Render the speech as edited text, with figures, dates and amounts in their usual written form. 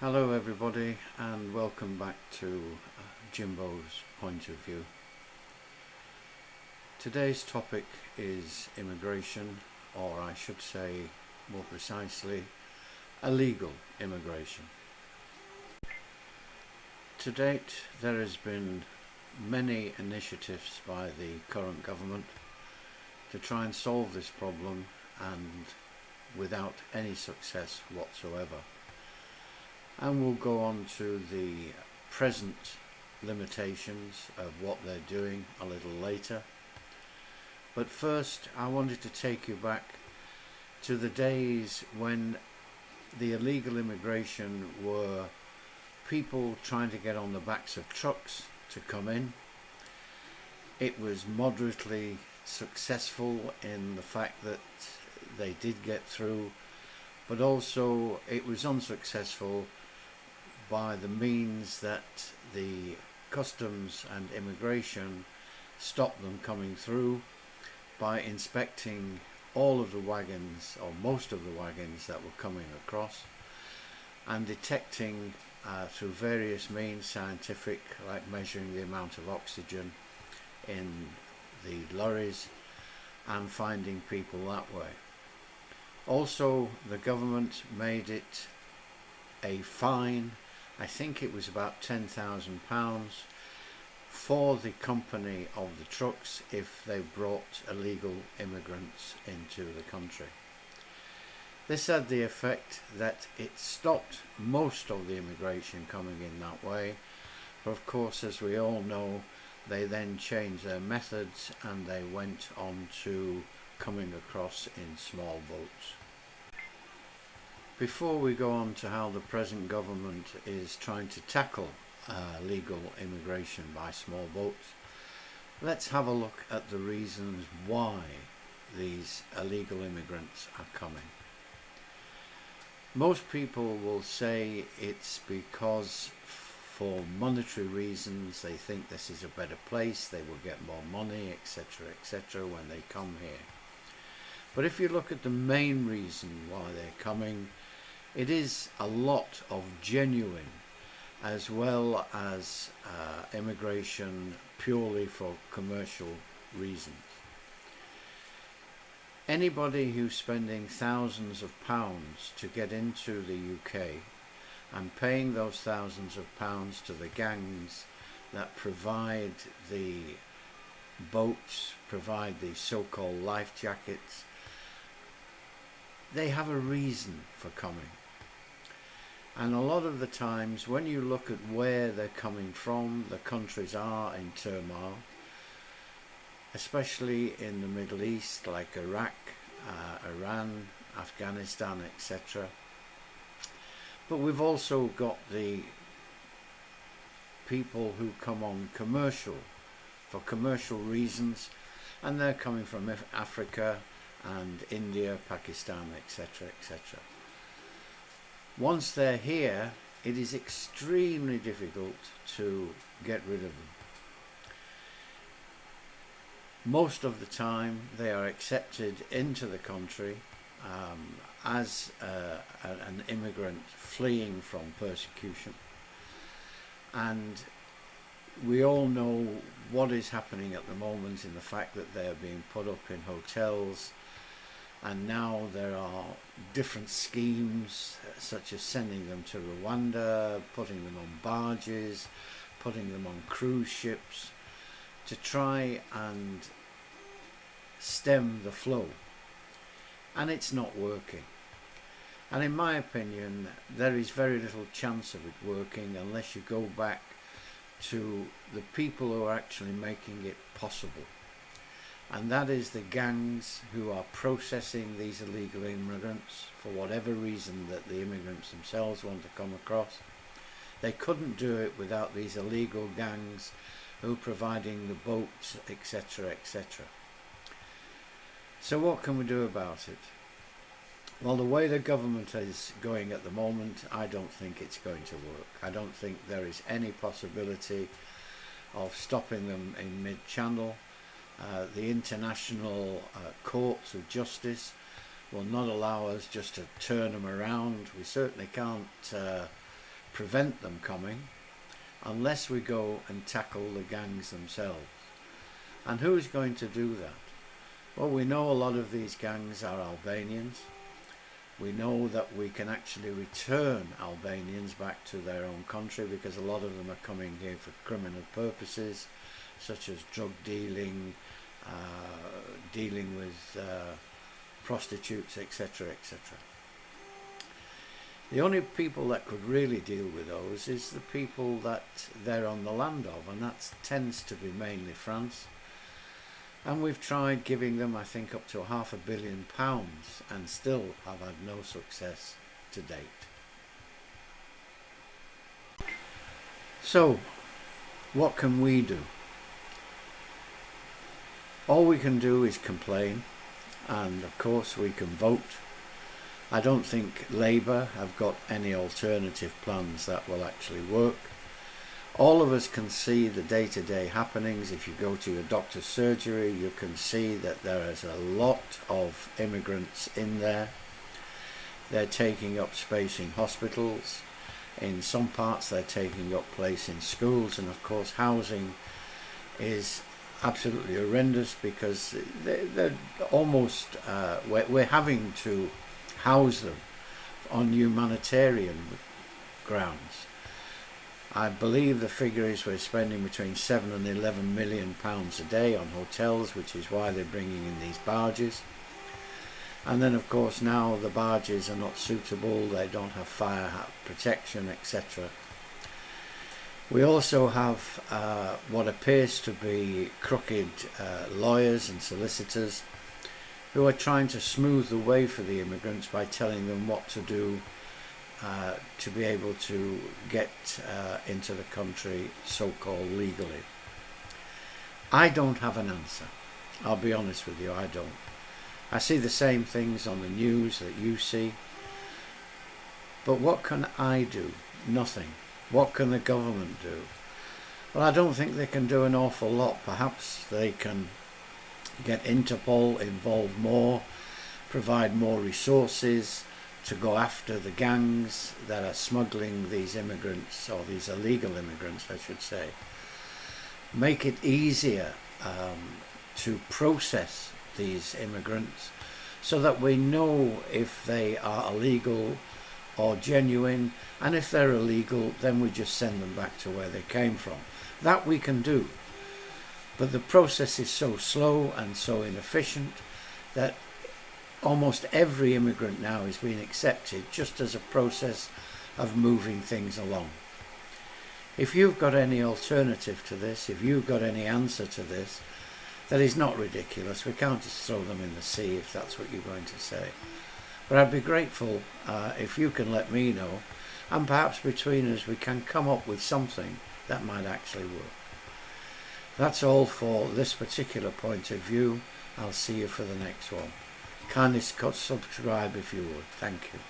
Hello everybody and welcome back to Jimbo's Point of View. Today's topic is immigration, or I should say more precisely, illegal immigration. To date there has been many initiatives by the current government to try and solve this problem, and without any success whatsoever. And we'll go on to the present limitations of what they're doing a little later. But first I wanted to take you back to the days when the illegal immigration were people trying to get on the backs of trucks to come in. It was moderately successful in the fact that they did get through, but also it was unsuccessful by the means that the customs and immigration stopped them coming through by inspecting all of the wagons, or most of the wagons that were coming across, and detecting through various means, scientific, like measuring the amount of oxygen in the lorries and finding people that way. Also, the government made it a fine, I think it was about £10,000, for the company of the trucks if they brought illegal immigrants into the country. This had the effect that it stopped most of the immigration coming in that way, but of course, as we all know, they then changed their methods and they went on to coming across in small boats. Before we go on to how the present government is trying to tackle legal immigration by small boats, let's have a look at the reasons why these illegal immigrants are coming. Most people will say it's because for monetary reasons. They think this is a better place, they will get more money, etc., when they come here. But if you look at the main reason why they're coming, it is a lot of genuine as well as immigration purely for commercial reasons. Anybody who's spending thousands of pounds to get into the UK and paying those thousands of pounds to the gangs that provide the boats, provide the so-called life jackets, they have a reason for coming. And a lot of the times when you look at where they're coming from, the countries are in turmoil, especially in the Middle East like Iraq, Iran, Afghanistan, etc. But we've also got the people who come on for commercial reasons, and they're coming from Africa and India, Pakistan, etc., etc. Once they're here, it is extremely difficult to get rid of them. Most of the time they are accepted into the country as an immigrant fleeing from persecution, and we all know what is happening at the moment in the fact that they are being put up in hotels. And now there are different schemes, such as sending them to Rwanda, putting them on barges, putting them on cruise ships, to try and stem the flow. And it's not working. And in my opinion, there is very little chance of it working unless you go back to the people who are actually making it possible. And that is the gangs who are processing these illegal immigrants for whatever reason that the immigrants themselves want to come across. They couldn't do it without these illegal gangs who are providing the boats, etc., etc. So what can we do about it? Well, the way the government is going at the moment, I don't think it's going to work. I don't think there is any possibility of stopping them in mid-channel. The international courts of justice will not allow us just to turn them around. We certainly can't prevent them coming unless we go and tackle the gangs themselves. And who's going to do that? Well, we know a lot of these gangs are Albanians. We know that we can actually return Albanians back to their own country because a lot of them are coming here for criminal purposes, such as drug dealing, dealing with prostitutes, etc., etc. The only people that could really deal with those is the people that they're on the land of, and that tends to be mainly France. And we've tried giving them, I think, up to £500 million and still have had no success to date. So, what can we do? All we can do is complain, and of course we can vote. I don't think Labour have got any alternative plans that will actually work. All of us can see the day-to-day happenings. If you go to your doctor's surgery, you can see that there is a lot of immigrants in there. They're taking up space in hospitals. In some parts they're taking up place in schools, and of course housing is absolutely horrendous because they're almost, we're having to house them on humanitarian grounds. I believe the figure is we're spending between £7 and £11 million a day on hotels, which is why they're bringing in these barges. And then of course now the barges are not suitable, they don't have fire protection, etc. We also have what appears to be crooked lawyers and solicitors who are trying to smooth the way for the immigrants by telling them what to do to be able to get into the country so-called legally. I don't have an answer. I'll be honest with you, I don't. I see the same things on the news that you see. But what can I do? Nothing. What can the government do? Well, I don't think they can do an awful lot. Perhaps they can get Interpol involved more, provide more resources to go after the gangs that are smuggling these immigrants, or these illegal immigrants I should say. Make it easier to process these immigrants so that we know if they are illegal or genuine, and if they're illegal then we just send them back to where they came from. That we can do. But the process is so slow and so inefficient that almost every immigrant now is being accepted just as a process of moving things along. If you've got any alternative to this, if you've got any answer to this, that is not ridiculous. We can't just throw them in the sea if that's what you're going to say. But I'd be grateful if you can let me know, and perhaps between us we can come up with something that might actually work. That's all for this particular point of view. I'll see you for the next one. Kindly subscribe if you would. Thank you.